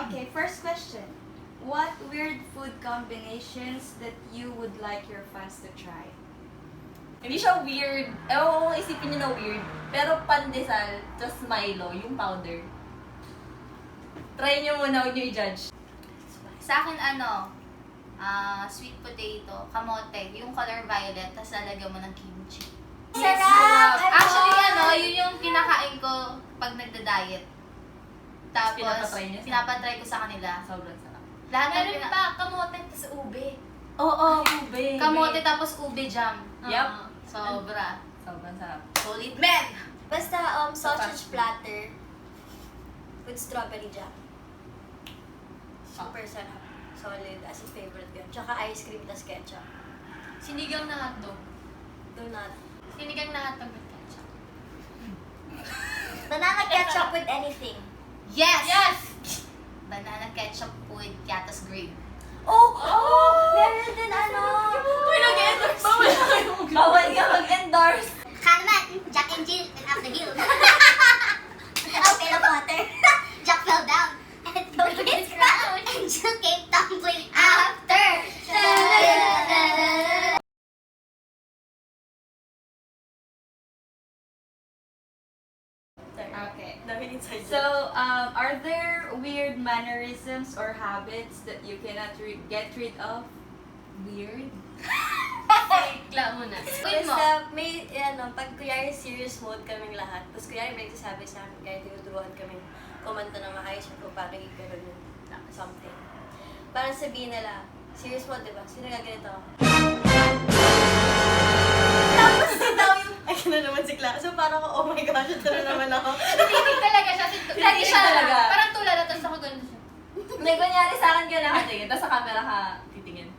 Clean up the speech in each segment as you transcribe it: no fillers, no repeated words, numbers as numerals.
Okay, first question. What weird food combinations that you would like your fans to try? Hindi siya weird. Ewan ko kung isipin niyo na weird. Pero pandesal, tas Milo, yung powder. Try niyo muna, huwag niyo i-judge. Sa akin sweet potato, kamote, yung color violet, tapos lalagyan mo ng kimchi. Sarap! Actually, yun yung kinakain ko pag nagda-diet. Tapos, Pinapatry niya? pinapatry ko sa kanila. Sobrang sarap. Lahat ng Meron pa, kamote, tapos ube. Oo, ube. kamote tapos ube jam. Yup. Sobra. Sobrang sarap. Solid men! Basta sausage platter with strawberry jam. Super sarap. Solid. As in favorite yun. Tsaka ice cream tas ketchup. Sinigang na hotdog. Donut. Sinigang na hotdog with ketchup. Banana ketchup with anything. Yes! Yes! Banana ketchup with Yatas grape. Oh! Meron din Uy, nag-endorse. Bawal ka mag-endorse. Kahneman, Jack and Jill went up the hill. Pail of water. Jack fell down and took his crown, and Jill came tumbling after. Okay. Dami inside So, are there weird mannerisms or habits that you cannot get rid of? Weird? Ikla muna. Wait mo. Basta may, pag kunyari serious mode kaming lahat, tapos kunyari may nagsasabi sa amin, kaya tinuturuan kaming kumanta ng maayos kung paano i-gano'n yung something. Parang sabihin nila, serious mode, diba? Sino gaganito? Tapos daw yung, ay, na naman si Clara. So parang, oh my gosh, ito na naman ako. Titig talaga siya. Lagi siya talaga. Parang tulala, tapos ako ganun siya. Hindi, kunyari sa akin ka nakatingin, tapos sa camera ka titingin.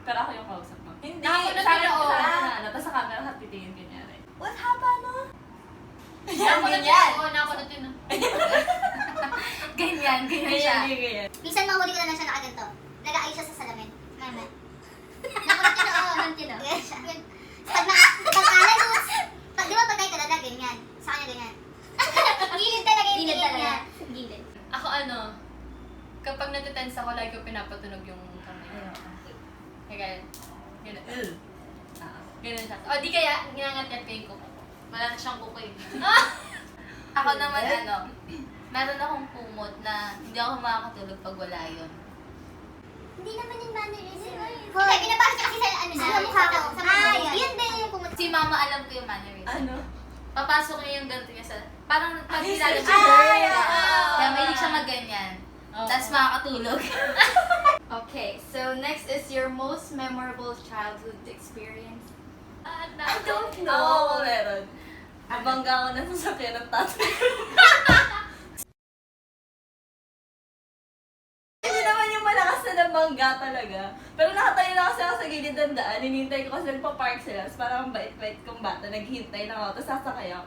Pero ako yung kausap mo. Hindi, Nakakunod sa akin yun, oo. tapos sa camera ka titingin, kunyari. What happened, no? Nakunod yun. Oo, nakunod yun. Ganyan siya. Ganyan. Minsan mahuli ko na lang siya nakaganto. Nag-aayos siya sa salamin. Mama. Nakulat yun, oo, ganun yun. Ganyan siya. Pag alalus, di ba pag tayo talaga, ganyan. Sa kanya ganyan. Gilid talaga yung Gilid tingin talaga. niya. Gilid. Ako kapag natitense ako, lagi ko pinapatunog yung kamay. Kaya ganun. Ganun siya. O di kaya, ginangat-ngat ko yung kuko. Wala na siyang kuko eh. Ako naman meron akong kumot na hindi ako makakatulog pag wala yun. Hindi naman yung mannerism. Hindi, pinapakit siya kasi sa ano na. Sa mukha ko. Sa mukha ko. Yun din yung kumot. Si mama alam ko yung mannerism. Ano? Papasok niya yung ganito niya sa... Parang pagkilala si siya. Ay, Kaya mahilig siya magganyan. Tapos makakatulog. Okay, so next is your most memorable childhood experience. I don't Oo, know. meron. Nabangga ako na sasakyan ng tatay ko. Hindi naman yung malakas na nabangga talaga. Pero nakatayo na kasi ako sa gilid ng daan. Hinihintay ko kasi nagpa-park sila. Tapos parang ang bait-bait kong bata. Naghihintay lang ako. Tapos sasakay ako.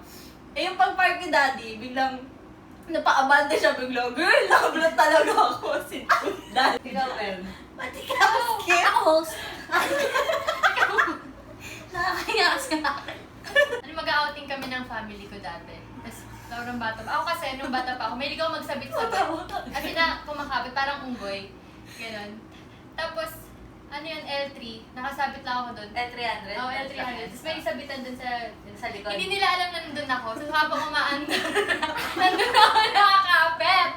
Eh yung pag-park ni daddy, biglang napaabante siya biglang. Girl, nakablot talaga ako. Daddy. Ikaw, Ren. Pati ka, skip. Ako host. Nakakaya kasi akin. Mag-outing kami ng family ko dati. Tapos, sobrang bata pa. Ako kasi, nung bata pa ako, may ligaw magsabit-sabit. Kasi na kumakabit, parang unggoy. Ganon. Tapos, L3, nakasabit lang ako doon. L300. Oo, L300. Tapos may sabitan doon Sa likod. Hindi nila alam na nandun ako. So, habang umaandar, nandun ako nakakapit.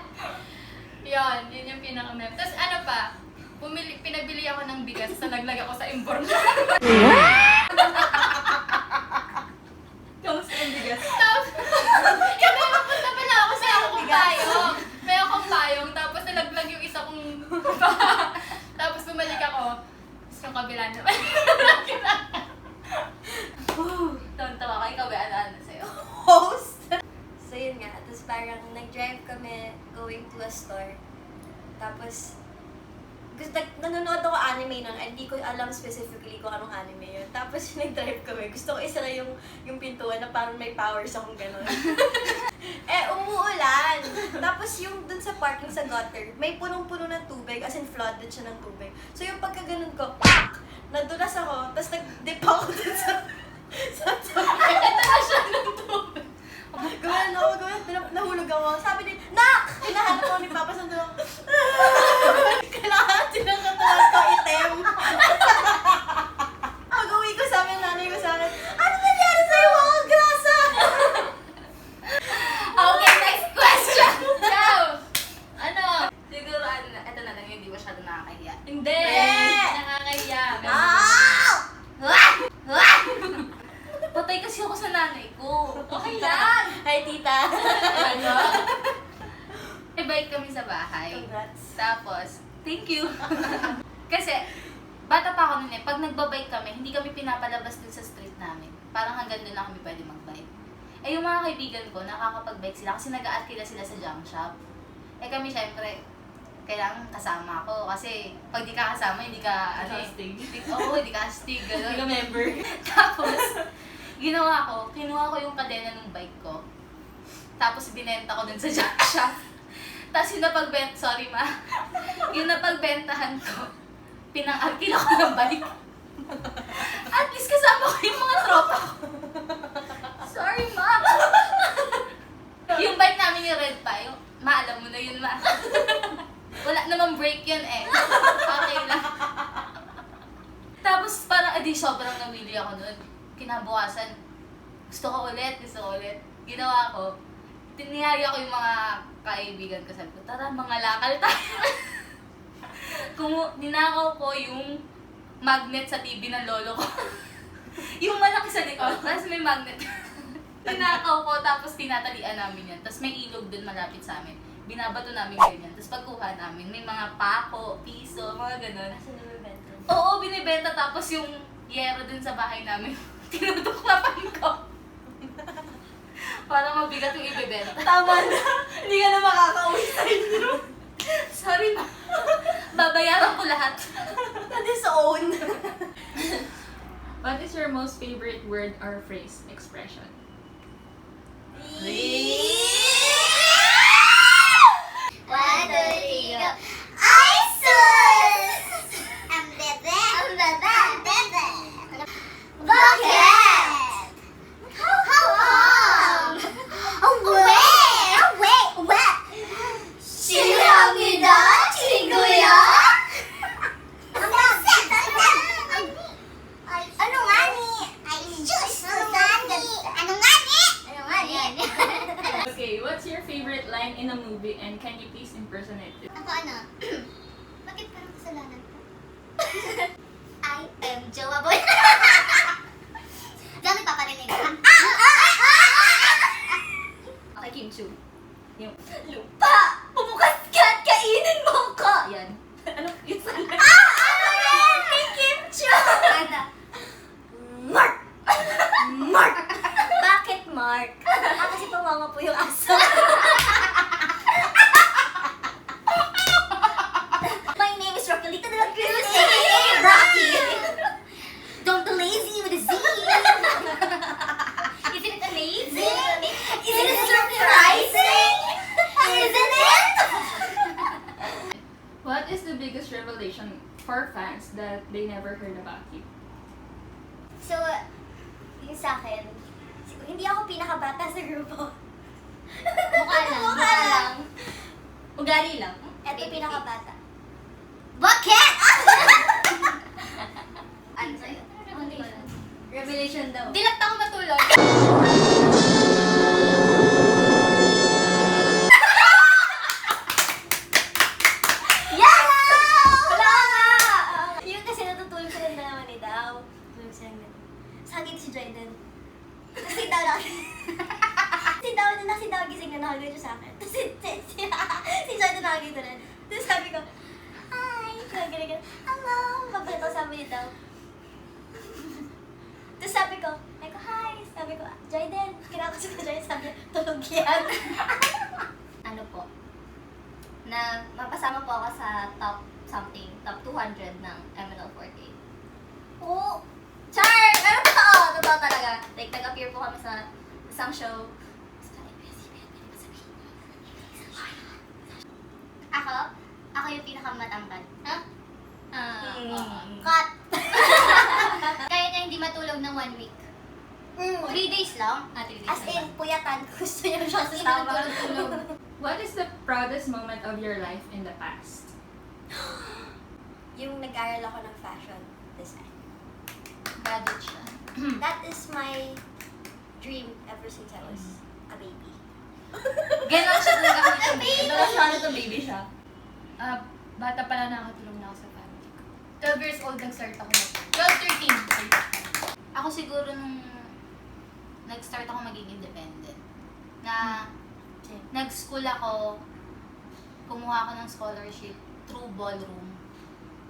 Yun yung pinaka-map. Tapos pinagbili ako ng bigas, sa naglag ako sa import. Kamusta yung bigas? Tapos, kasi napunta pala ako sa akong payong. May akong payong, tapos nalaglag yung isa kong tapos bumalik ako. Tapos yung kabila naman. Tawa ka, ikaw ba ano sa'yo? Host. So yun nga, tapos parang nag-drive kami going to a store. Tapos, nanonood ako anime nun, hindi ko alam specifically kung anong anime yun. Tapos nag-drive kami, gusto ko isara yung pintuan na parang may powers akong gano'n. Eh, umuulan! Tapos yung dun sa parking sa gutter, may punong-puno ng tubig, as in flooded siya ng tubig. So yung pagkaganon ko, pak! Nadulas ako, tapos nag-dip ako dun sa tubig. siya ng tubig. Gawin ako, nahulog ako. Sabi ni, Nak! Hinahanap ako ni Papa, sandun ako, sa bahay. Congrats. Tapos, thank you. Kasi, bata pa ako nun eh. Pag nagbabike kami, hindi kami pinapalabas dun sa street namin. Parang hanggang dun lang kami pwede magbike. Eh, yung mga kaibigan ko, nakakapag-bike sila kasi nag-a-arkila sila sa junk shop. Eh, kami syempre, kailangan kasama ako. Kasi, pag di ka kasama, hindi ka, Casting. hindi ka astig, Hindi ka gano'n. member. Tapos, kinuha ko yung kadena ng bike ko. Tapos, binenta ko dun sa junk shop. Tapos, yung napagbentahan ko, pinang-arkila ko ng bike. At least kasama ko yung mga tropa ko. Sorry, ma. Yung bike namin yung red pa, yung maalam mo na yun, ma. Wala namang brake yun eh. Okay lang. Tapos parang edi sobrang nawili ako nun. Kinabukasan, gusto ko ulit. Ginawa ko, tinihaya ko yung mga kaibigan ko. Sabi ko, tara, mga lakal tayo. Ninakaw ko yung magnet sa TV ng lolo ko. Yung malaki sa likod, tapos may magnet. Tinakaw ko, tapos tinatalian namin yan. Tapos may ilog dun malapit sa amin. Binabato namin ganyan. Tapos pagkuha namin, may mga pako, piso, mga ganun. Kasi nabibenta. Oo, binibenta. Tapos yung yero dun sa bahay namin, tinutuklapan ko. Parang mabigat yung ibibenta. Tama na. Hindi ka na makakauwi sa inyo. Sorry, ma. Babayaran ko lahat. That is own. What is your most favorite word or phrase, expression? One, two, three, go. Ay, sus! Ang bebe! Ang bebe! Ang bebe! Bakit? How come? Away! Away! Away! 실합니다, 친구야! Ano nga ni? Ay, Diyos! Ano nga ni? Ano nga ni? Ano nga ni? Okay, what's your favorite line in a movie and can you please impersonate it? Ako ano? Bakit parang kasalanan ko? I am Jowa Boy. Dami paparinig. Okay, Kim Chu. Yung, Lupa! Pumukas ka at kainin mo ko! yan. Ano yung salita? Ano yan? Ni Kim Cho! Ano? Mark! Mark! Bakit Mark? Kasi pumama po yung aso. My name is Rocky. Rocky! Don't be lazy with a Z! Isn't it amazing? Isn't it surprising? Isn't it? What is the biggest revelation for fans that they never heard about you? So, yung sa akin, hindi ako pinakabata sa grupo. Mukha lang. Mukha lang. Ugali lang. Ito yung pinakabata. Bakit? Ano sa'yo? Revelation daw. Di lang ako matulog. Wala nga! Yun kasi natutulog sila dalawa ni Daw. Tulog sila ganun. Sagit si Jordan. Kasi Daw na. Si Daw gising na nakagano siya sa akin. Tapos si Jordan nakagano rin. Tapos sabi ko, hi! Ganyan. Hello! Papalit ako sabi ni Daw. Tapos sabi ko, hi! Sabi ko, Jordan, kinakausap ko Jordan. Sabi niya, tulog yan. Ano po? Na mapasama po ako sa top 200 ng MNL48. Oo. Char! Pero totoo! Totoo talaga. Like, nag-appear po kami sa isang show. Ako yung pinakamatangkad. Huh? Cut! Kaya hindi matulog ng 1 week. 3 days lang. 3 days As in, puyatan. Gusto niya siya As in, sasama. tulog-tulog. What is the proudest moment of your life in the past? Yung nag-aral ako ng fashion design. Graduate siya. That is my dream ever since I was a baby. Ganon siya talaga kami sa Pero siya to baby siya. Bata pala nakatulong na ako sa family ko. 12 years old nag-start ako na. 12, 13. Ako siguro nung nag-start ako maging independent. Na nag-school ako kumuha ako ng scholarship through ballroom.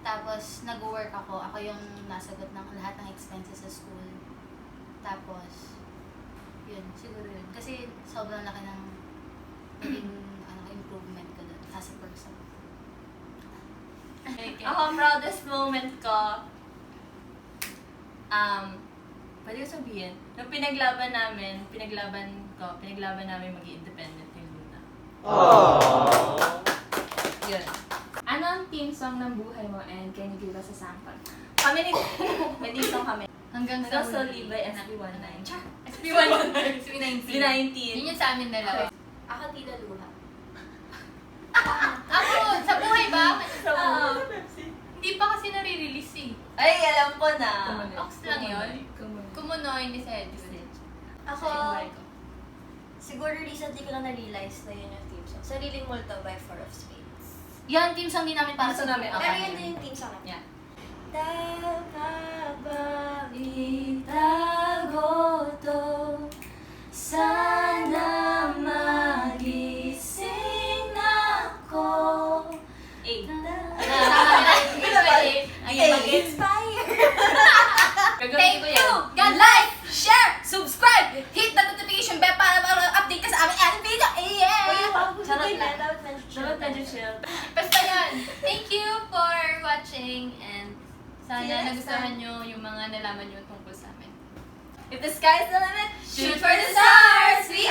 Tapos, nag-work ako. Ako yung nasagot ng lahat ng expenses sa school. Tapos, yun, siguro yun. Kasi sobrang laki ng naging improvement ko doon as a person. Ako, proudest moment ko, pwede ko sabihin, nung pinaglaban namin maging independent yung Luna. Yun. Ano ang theme song ng buhay mo and can you give us a sample? Kami may disong kami. Hanggang Hanggang sa sa huli. Live by SB19. SB19. SB19. Yun yung sa amin dalawa. Ako, Tita Luha. Ako, sa buhay ba? So, Hindi pa kasi nare-release eh. ay, alam ko na. Ox lang yun. Kumunoy ni Sedis. Ako, siguro recently ko lang na-realize na yun yung theme song. Sariling Multo by Four of Spades. Yan, team song din namin para Gusto sa namin, grupo. Pero yun din yung theme song namin. Yeah. Tama ba itago to? Sana magising ako. Ay, mag-inspire. Thank you! God, like, share, subscribe, hit the notification bell para update ka sa aming ating video. Yeah! Charot lang. Dapat mention. Dapat medyo chill. Basta yan. Thank you for watching and See you sana next nagustuhan nyo yung mga nalaman nyo tungkol sa amin. If the sky's the limit, Shoot for the stars! We